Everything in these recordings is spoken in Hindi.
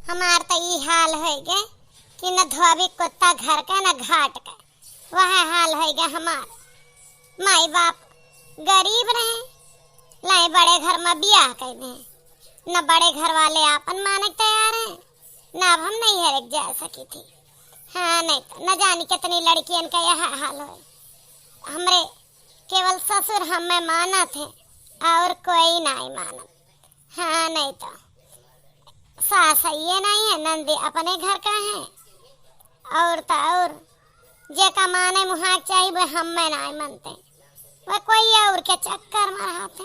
हमार तो ई हाल है गे कि न धोबी कुत्ता घर का न घाट का। वह हाल है गे हमार। माई बाप गरीब रहे, लाई बड़े घर में बियाह कर दे, न बड़े घर वाले आपन माने तैयार हैं, न अब हम नहीं हरक जा सकी थी। हाँ नहीं तो न जानी कितनी लड़कियन का यह हाल है। हमरे केवल ससुर हमें माना थे और कोई नहीं माना। हाँ नहीं तो सास ये नहीं है, नंदी अपने घर का है। और तो और जे का माने मुहाक चाहिए वो हमें नहीं मानते, वह कोई और के चक्कर में रहते।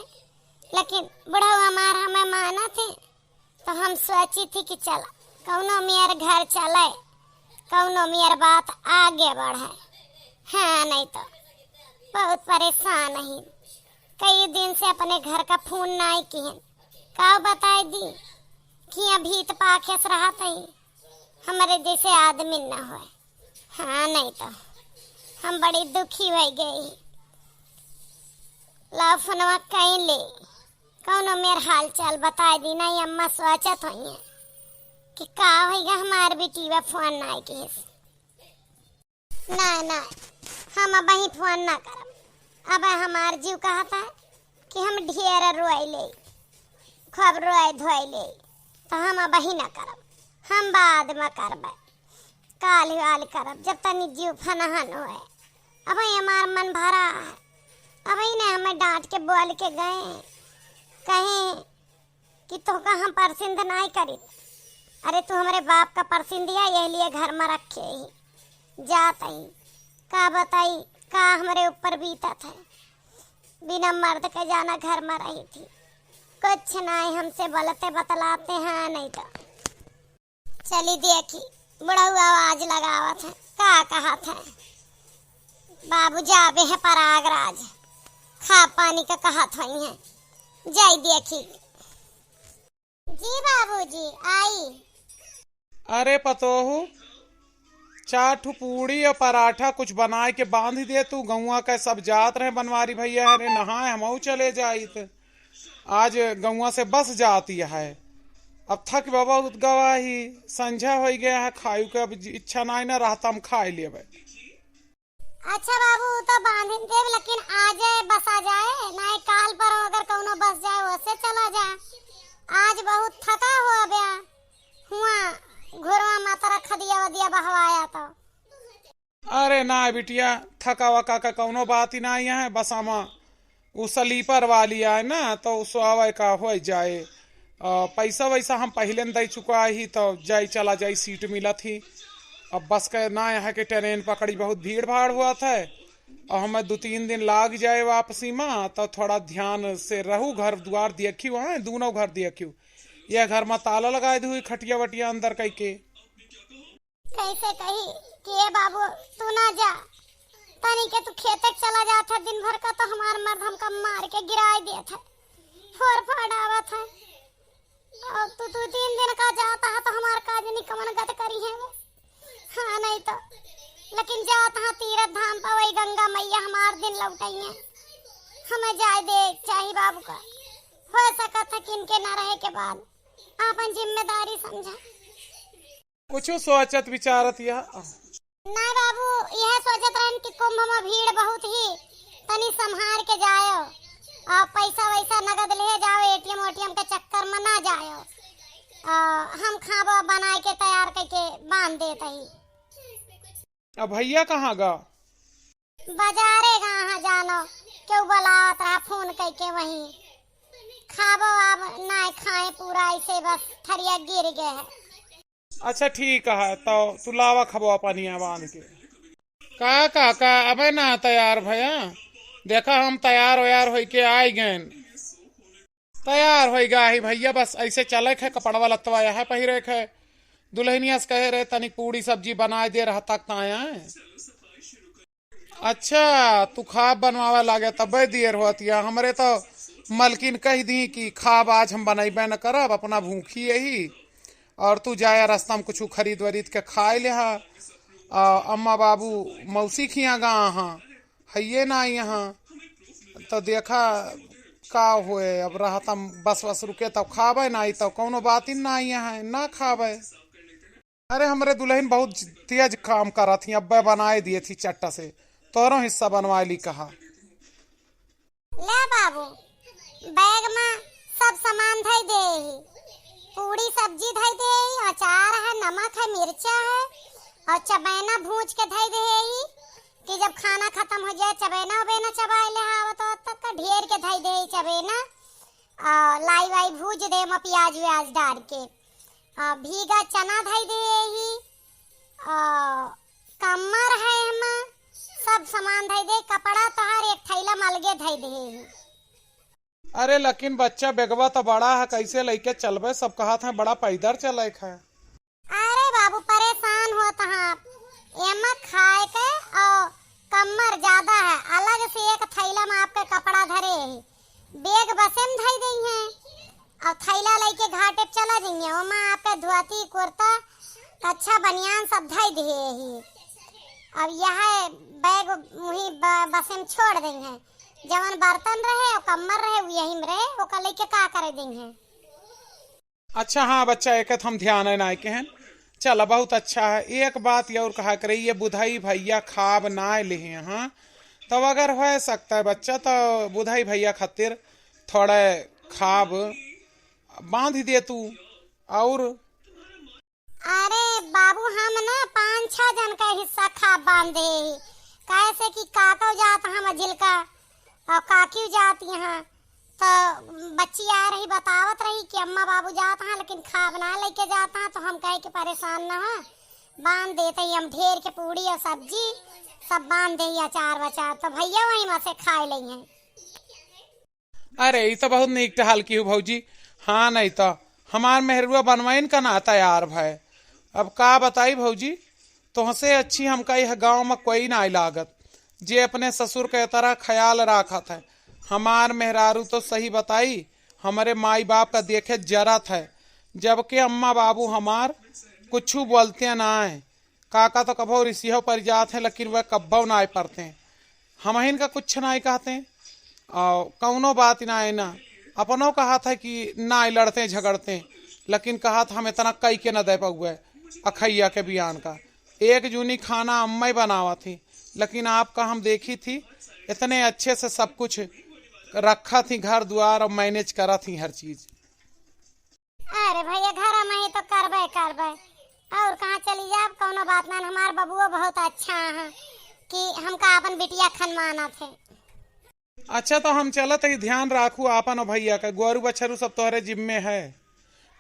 लेकिन बुढ़ा हमार हमें माना थे तो हम सोची थी कि चला कौनो मेरे घर चले, कौनो मेरी बात आगे बढ़े। हाँ नहीं तो बहुत परेशान ही, कई दिन से अपने घर का फोन नहीं किए। का बताए दी कि अभी तो पाखेस रहा था हमारे जैसे आदमी न हो। हाँ नहीं तो हम बड़ी दुखी हो गई। ला फोनवा कहीं ले कौनो मेर हाल चाल बताए दी। नहीं अम्मा सोचत हुई कि का होगा हमार बेटी व फोन नहीं के ना ना हम अब ही फोन ना करब। अब हमार जीव कहता है कि हम ढेर रोए ले, खूब रोए धोए ले, तो हम अब ही ना करब। हम बाद में करब, काल वाल करब जब तक जीव फनहन होए। अब हमार मन भरा है। अब ही ने हमें डांट के बोल के गए कहें कि तो का हम परसिंद नहीं करी। अरे तू हमारे बाप का परसिंद दिया, यही लिए घर में रखे ही जात ही। का बताई का हमारे ऊपर बीता था, बिना मर्द के जाना घर में रही थी। कुछ नहीं हमसे बोलते बतलाते हैं। नहीं तो चली देखी बुढ़ा आवाज लगावा था, का कहा था बाबू जाबे है परागराज खा पानी का कहा था है। जाई देखी। जी बाबूजी आई। अरे पतोहू चाट पूड़ी और पराठा कुछ बनाए के बांध दे। तू गौवा का सब जात रहे बनवारी भैया। अरे नहाए हम चले जाई तो आज गौवा से बस जाती है। अब थक बाबा उदगवा ही संझा हो गया है, खायु के अब इच्छा नहीं ना रहता हम खाए लिए। अच्छा बाबू तो बांध देव, लेकिन आज बस आ जाए नहीं काल पर अगर कौनो बस जाए वैसे चला जाए। आज बहुत थका हुआ बया हुआ घुरवा माता रख दिया वदिया बहवाया तो। अरे ना बिटिया थका वका का कौनो बात ही नहीं है। बस आमा वो स्लीपर वाली है ना तो उस का हो जाए। पैसा वैसा हम पहले दे चुका ही तो जाई चला जाई सीट मिला थी। अब बस का ना यहाँ के ट्रेन पकड़ी बहुत भीड़ भाड़ हुआ था और हमें 2-3 दिन लाग जाए वापसी में। तो थोड़ा ध्यान से रहू, घर द्वार देखियो है, दोनों घर देखियो। यह घर में ताला लगाए हुई खटिया वटिया अंदर कई के। कैसे कही कि बाबू तू ना जा, तनी के तू खेते चला जाता दिन भर का तो हमार मर्द हमका मार के गिराए दिया था, फोड़ फाड़ आवा था। और तू 2-3 दिन का जाता है तो हमार काज निकमन गत करी है वो। हाँ नहीं तो लेकिन जाता है तीरथ धाम पर वही गंगा मैया हमार दिन लौटाई है। हमें जाए दे चाहिए बाबू का। हो सका था कि इनके न रहे के बाद आपन जिम्मेदारी समझा। कुछ सोचत विचारत यह नहीं बाबू यह सोचत रहन कि कुंभ में भीड़ बहुत ही, तनी संभाल के जायो और पैसा वैसा नगद ले जाओ, एटीएम ओटीएम के चक्कर में ना जायो। हम खाबो बनाए के तैयार करके बांध देते ही। अब भैया कहाँ गा? बाजारे कहाँ जानो, क्यों बुलावत रहा फोन करके वहीं। खाबो अब ना खाए पूरा ऐसे बस थरिया गिर गए है। अच्छा ठीक है तो तू लावा खबो पानिया बांध के। का अबे ना तैयार भैया देखा हम तैयार व्यार हो के आई गए। तैयार हो गया ही भैया, बस ऐसे चले है कपड़वा लत्तवा यह पहिरे है। दुल्हनिया से कहे रहे तनी पूड़ी सब्जी बनाए दे रहा तक आया है। अच्छा तू खाब बनवावे लागे तब देर होती है। हमरे तो मलकिन कह दी कि खाब आज हम बनैबे न करब, अपना भूखी यही और तू जाया रास्ता में कुछ खरीद वरीद के खाए ले। अम्मा बाबू मौसी खिया गा हाँ है ना यहाँ तो देखा का हुए अब रहता बस बस रुके तब खाबे नहीं तो कौनो बात ही ना है ना खाबे। अरे हमरे दुल्हन बहुत तेज काम करा थी, अब्बे बनाए दिए थी चट्टा से, तोरो हिस्सा बनवा ली कहा। ले बाबू बैग में सब सामान धई दे, पूरी सब्जी धई दे, अचार है, नमक है, मिर्चा है और चबैना भूज के धई दे कि जब खाना खत्म हो जाए चबैना उबेना चबाए ले आवत तक का ढेर के धई दे चबैना। लाई वाई भूज दे में प्याज व्याज डाल के। भीगा चना धई दे ही, कमर है हम सब सामान धई दे, कपड़ा तो हर एक थैला मलगे धई दे। अरे लेकिन बच्चा बेगवा तो बड़ा है, कैसे लेके चलबे, सब कहा था बड़ा पैदल चले है। अरे बाबू परेशान होता है, एमा खाए के और कमर ज्यादा है, अलग से एक थैला में आपके कपड़ा धरे है, बैग बसे में धई दई है और थैला लेके घाटे चला जाइए, ओमा आपके धोती कुर्ता अच्छा बनियान सब धई दे ही। अब यह बैग वही बसे में छोड़ दी है, जवन बर्तन रहे और कमर रहे यही में रहे, वो कल लेके का करे दी है। अच्छा हाँ बच्चा एक हम ध्यान है ना के हैं, चल बहुत अच्छा है। एक बात ये और कहा करे, ये बुधाई भैया खाब ना ले हैं, हाँ तब अगर हो सकता है बच्चा तो बुधाई भैया खातिर थोड़े खाब बांध दे तू। और अरे बाबू हम ना 5-6 जन का हिस्सा खा बांधे, कैसे कि काका जात हम जिलका और काकी जाती हैं, तो बच्ची आ रही बतावत रही कि अम्मा बाबू जाता है लेकिन खा बना लेके जाता है, तो हम कहे कि परेशान ना हो बांध देते ही हम ढेर के पूड़ी और सब्जी सब बांध दे, अचार वचार तो भैया वहीं में से खा लेंगे। अरे ये तो बहुत नीक टहल की हूँ भौजी, हाँ नहीं तो हमार मेहरुआ बनवाइन का ना तैयार भाई। अब का बताई भौजी, तुहसे अच्छी हमका यह गांव में कोई ना लागत, जे अपने ससुर के तरह ख्याल रखत है। हमार मेहरारू तो सही बताई, हमारे माई बाप का देखे जरत है, जबकि अम्मा बाबू हमार कुछ बोलते ना है। काका तो कभो ऋषियों पर जाते हैं लेकिन वह कब्बो ना पड़ते हैं, हम इनका कुछ ना कहते हैं और कौनो बात ना है ना। अपनों कहा था कि ना लड़ते झगड़ते, लेकिन कहा था हम इतना कई के न दे पाए अखैया के बयान का। एक जूनी खाना अम्मा ही बनावा थी, लेकिन आपका हम देखी थी इतने अच्छे से सब कुछ रखा थी, घर द्वार और मैनेज करा थी हर चीज। अरे भैया घर में ही तो करबे और कहाँ चली जाए, कोनो बात ना। हमार बबुआ बहुत अच्छा है कि हमका अपन बिटिया खनवाना थे। अच्छा तो हम चलत ही, ध्यान राखू आपन और भैया का, गोरू बछरू सब तोहरे जिम्मे है,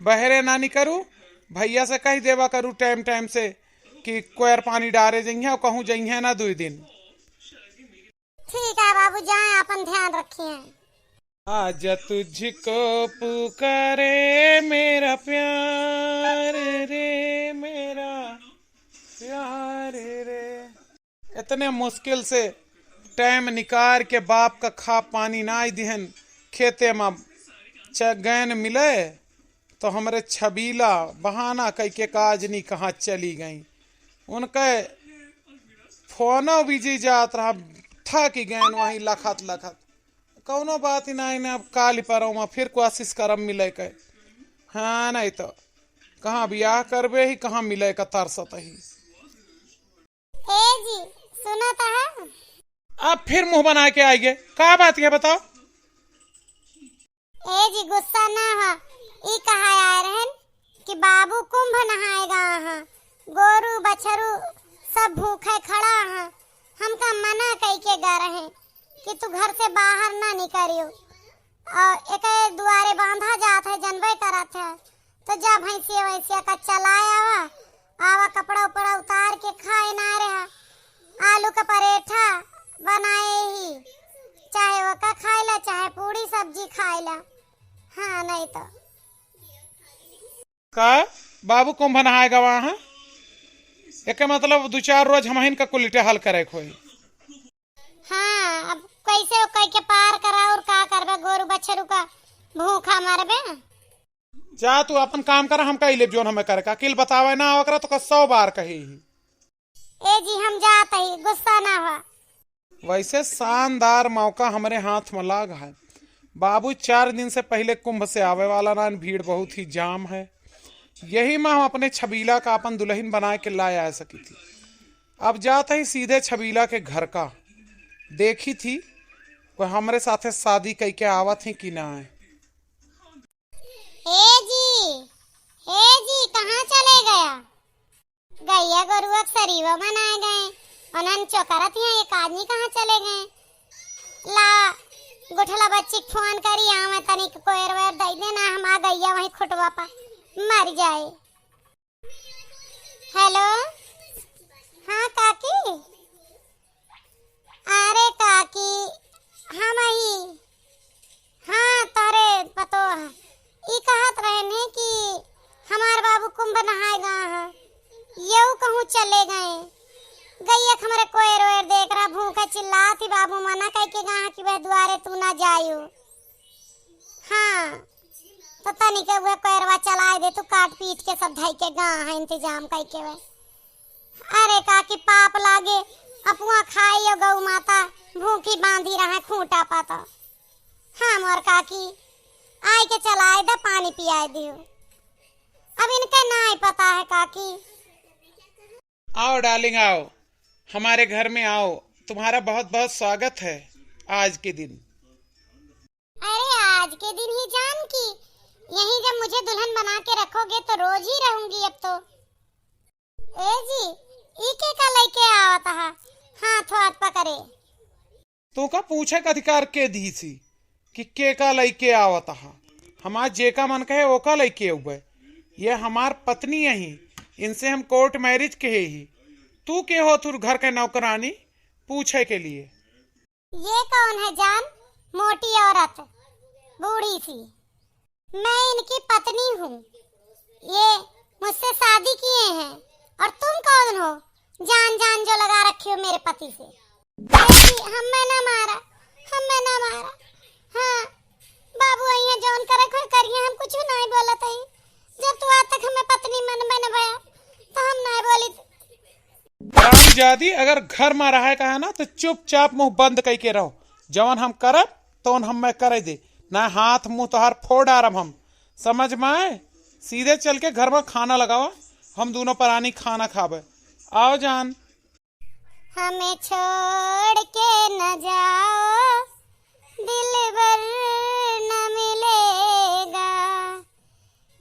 बहरे ना करू, भैया से कही देवा करू टाइम टाइम से कि कोयर पानी डारे जइए और कहूँ जइए ना 2 दिन। ठीक है बाबू जाए, अपन ध्यान रखिए। आज तुझको पुकारे मेरा प्यार रे, मेरा प्यार रे। इतने मुश्किल से टाइम निकाल के बाप का खा पानी ना दिहन, खेते में गैन मिले तो हमरे छबीला बहाना कई के काज नहीं कहाँ चली गई। उनके फोनो बिजी जात रहा था कि गैन वहीं लखत कौनो बात ही नहीं। अब काल पर फिर कोशिश करम मिले के, हाँ नहीं तो कहाँ ब्याह करबे ही कहाँ मिले का तरसत ही। ए जी सुना था है? अब फिर मुंह बना के आइए, क्या बात है बताओ। ए जी गुस्सा ना हो, ई कहा आ रहन कि बाबू कुंभ नहाएगा, गोरू बछरू सब भूखे खड़ा है, हमका मना कई के गा रहे कि तू घर से बाहर ना निकलियो, और एक दुआरे बांधा जात है जनबे करत है, तो जा भैंसिया वैसिया का चलाया आवा कपड़ा उपड़ा उतार के खाए ना रहा, आलू का परेठा बनाए ही, चाहे वो का खाए ला चाहे पूरी सब्जी खाए ला, हाँ नहीं तो का बाबू कुंभ नहाएगा वहाँ, एक मतलब 2-4 रोज हम इनका कुलिटे हल करे खोई। हाँ अब कैसे कई के पार करा और का करबे, गोरू बछरू का भूखा मरबे। जा तू अपन काम कर, हम कही ले जोन हमें करे का किल बतावे ना ओकरा तो 100 बार कही। ए जी हम जाते ही, गुस्सा ना हो। वैसे शानदार मौका हमारे हाथ में लाग है, बाबू 4 दिन से पहले कुंभ से आवे वाला ना, भीड़ बहुत ही जाम है। यही में हम अपने छबीला का अपन दुल्हन बना के ला आ सकी थी। अब जाते ही सीधे छबीला के घर का देखी थी वो हमारे साथे शादी कई के आवत है कि ना है। ए जी कहाँ चले गया? गैया गोरुआ सरीवा मनाए गए उन्हन चौकरत हैं, एक आदमी कहाँ चले गए? ला गुठला बच्ची फोन करी आवे तनिक कोयर वेर दई देना, हम आ गैया वहीं खुटवा पा मर जाए। हेलो हाँ काकी, अरे काकी हम ही हाँ तारे पतो ई कहत रहे ने कि हमार बाबू कुंभ नहाए गए हैं, यू कहूँ चले गए। गैया हमारे कोयर वेर देख रहा भूखा चिल्लाती, बाबू मना कह के गए कि वह द्वारे तू ना जायो। हाँ तो तनिक वह कोयरवा चलाए दे, तू काट पीट के सब धई के गए हैं इंतजाम कह के वह। अरे काकी पाप लागे, अपुआ खाई गौ माता भूखी बांधी रहा खूंटा पाता। हाँ मोर काकी आय के चलाए दे, पानी पियाए दियो, अब इनके ना ही पता है काकी। आओ डार्लिंग आओ, हमारे घर में आओ, तुम्हारा बहुत बहुत स्वागत है आज के दिन। अरे आज के दिन ही जान की, यही जब मुझे दुल्हन बना के रखोगे तो रोज ही रहूंगी अब तो। ए जी इके का लेके आवत हा, हाथ हाथ पकड़े। तू का पूछे का अधिकार के दी सी कि के का लेके आवत हा? हमार जे का मन कहे ओका लेके उबे, ये हमार पत्नी यही, इनसे हम कोर्ट मैरिज के ही। तू के हो तू घर के नौकरानी पूछे के लिए? ये कौन है जान? मोटी औरत बूढ़ी सी, मैं इनकी पत्नी हूँ, ये मुझसे शादी किए हैं। और तुम कौन हो जान जान जो लगा रखी हो मेरे पति से? हमें ना मारा, हमें ना मारा। हाँ बाबू आई जौन करे करिए, हम कुछ नहीं बोलत है। जब तू आज तक हमें पत्नी मन में न भया तो हम नहीं बोली। जादी अगर घर में रहे का है ना तो चुपचाप मुंह बंद कई के रहो, जवन हम करब तो हम मैं करे दे ना, हाथ मुंह तोहार फोड़ डारब हम, समझ में आए? सीधे चल के घर में खाना लगाओ, हम दोनों परानी खाना खावे। आओ जान। हमें छोड़ के न जाओ, दिलबर न मिलेगा,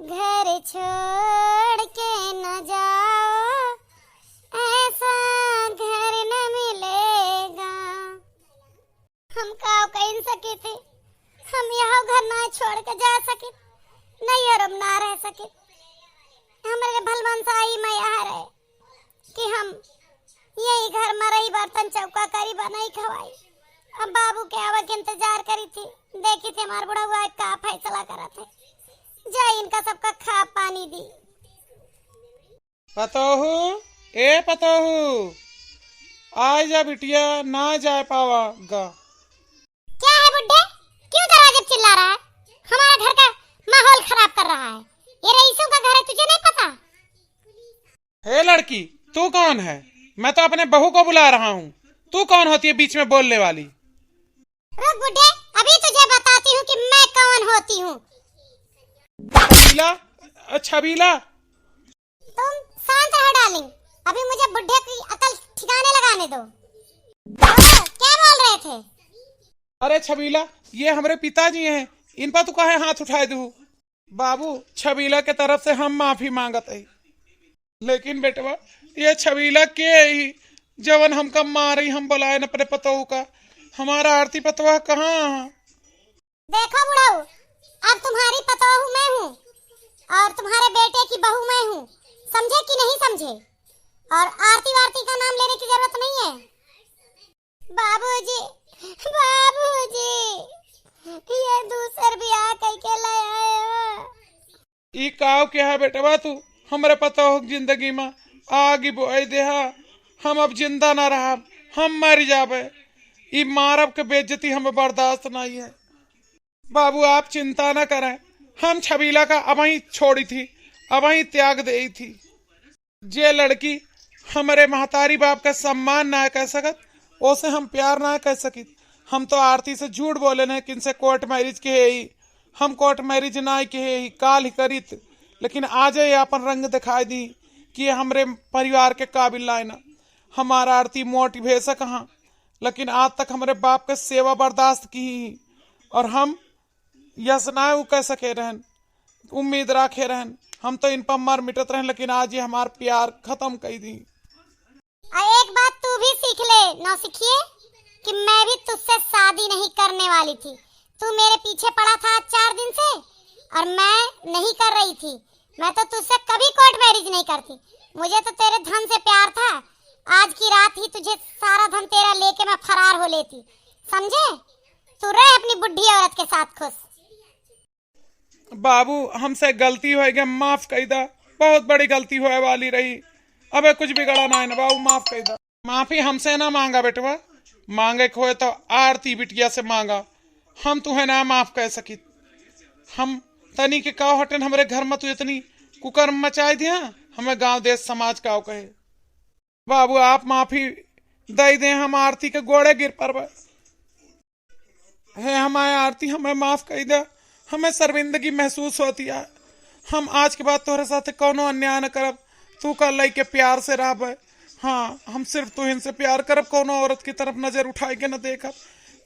घर छोड़ के न जाओ, ऐसा घर न मिलेगा। हम काव कहीं सके थे, हम यहाँ घर ना छोड़ के जा सके, नहीं और हम ना रह सके। हमारे भलवन साई में यहाँ रहे कि हम यही घर में रही, बर्तन चौका करी बनाई खवाई। अब बाबू के आवा के इंतजार करी थी, देखी थी हमारे बुढ़ा हुआ का फैसला करा थे, जा इनका सबका खा पानी दी। पतोहू ए पतोहू आ जा बिटिया, ना जा पावागा। क्या है बुड्ढे, क्यों दरवाजे पे चिल्ला रहा है? हमारा घर का माहौल खराब कर रहा है, ये रईसों का घर है, तुझे नहीं पता? हे लड़की तू कौन है? मैं तो अपने बहू को बुला रहा हूँ, तू कौन होती है बीच में बोलने वाली? रुक बुड्ढे, अभी तुझे बताती हूँ कि मैं कौन होती हूँ। छबीला तुम शांत रहो डार्लिंग, अभी मुझे बुड्ढे की अकल ठिकाने लगाने दो। क्या बोल रहे थे? अरे छबीला ये हमारे पिताजी हैं, इन पर तू काहे हाथ उठाए दू? बाबू छबीला के तरफ से हम माफी मांगत है, लेकिन बेटवा ये छबीला के ही जवन हमका मारी, हम बुलाए न अपने पतोहू का, हमारा आरती पतवा कहाँ? देखो बुढ़ाऊ, अब तुम्हारी पतोहू मैं हूँ और तुम्हारे बेटे की बहू मैं हूँ, समझे कि नहीं समझे? और आरती वारती का नाम लेने की जरूरत नहीं है। बाबूजी बाबूजी ये दूसर ब्याह करके लाया है। ई काव क्या है बेटवा, तू हमरे पतोहू जिंदगी में आगे बोए देहा, हम अब जिंदा ना रहा, हम मर जाबे। ई मारब के बेइज्जती हमें बर्दाश्त नहीं है। बाबू आप चिंता न करें, हम छबीला का अब ही छोड़ी थी, अब ही त्याग दे थी। जे लड़की हमारे महतारी बाप का सम्मान ना कर सकत, ओसे हम प्यार ना कर सकी, हम तो आरती से झूठ बोले न कि इनसे कोर्ट मैरिज के है ही, हम कोर्ट मैरिज ना के है ही काल ही करित, लेकिन आज ये अपन रंग दिखाई दी कि ये हमरे परिवार के काबिल लाए ना। हमारा आरती मोटी भेस कहाँ, लेकिन आज तक हमारे बाप के सेवा बर्दाश्त की ही, और हम यस ना वो कह सके रहन, उम्मीद रखे रहन, हम तो इन पर मर मिटत रहन, लेकिन आज ये हमार प्यार खत्म कर दी। एक बात तू भी सीख ले नौसिखिए कि मैं भी तुझसे शादी नहीं करने वाली थी। तू मेरे पीछे पड़ा था 4 दिन से और मैं नहीं कर रही थी। मैं तो तुझसे कभी कोर्ट मैरिज नहीं करती। मुझे तो तेरे धन से प्यार था। आज की रात ही तुझे सारा धन तेरा लेके मैं फरार हो लेती, समझे? तू रह अपनी बुढ़ी औरत के साथ खुश। बाबू हमसे गलती हो गई, माफ कर दा, बहुत बड़ी गलती होए वाली रही, अबे कुछ बिगड़ा ना है ना बाबू, माफ कर दा। माफी हमसे ना मांगा बेटवा, मांगे खोए तो आरती बिटिया से मांगा, हम तुम्हें ना माफ कर सकी। हम तनी के काव हटन हमारे घर में तू इतनी कुकर्म मचाई दिया, हमें गांव देश समाज काव कहे। बाबू आप माफी दे दे, हम आरती के गोड़े गिर पर है, हमारे आरती हमें माफ कर दे, हमें शर्मिंदगी महसूस होती है। हम आज के बाद तोहरे साथ कोनो अन्याय न करब, तू कर लई के प्यार से रह। हाँ हम सिर्फ तुहिन से प्यार करब, कोनो औरत की तरफ नजर उठाई के न देखब।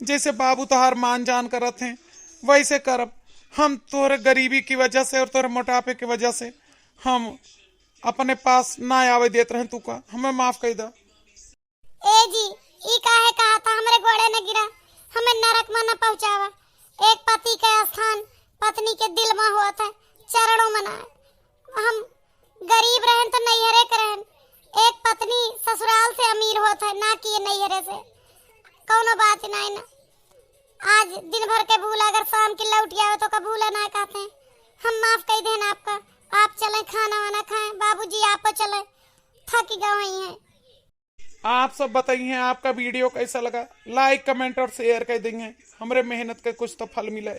जैसे बाबू तोहार मान जान करत हैं वैसे करब। हम तोहरे गरीबी की वजह से और तोहरे मोटापे की वजह से हम अपने पास ना आवे देत रहे, तू का हमें माफ कर दा। ए जी ई काहे कहा था हमरे गोड़े न गिरा, हमें नरक में न पहुंचावा। एक पति का स्थान पत्नी के दिल में हुआ था, चरणों में ना। हम गरीब रहन तो नैहरे के रहन, एक पत्नी ससुराल से अमीर होता है ना कि नैहरे से, कौनो बात नहीं ना। आज दिन भर के भूला अगर शाम की लौट आवे तो कबूला ना कहते हैं। हम माफ कर देना आपका, आप चले खाना वाना खाएं। बाबूजी आप चले, थक गए हैं। आप सब बताइए आपका वीडियो कैसा लगा, लाइक कमेंट और शेयर कर देंगे, हमारे मेहनत के कुछ तो फल मिले।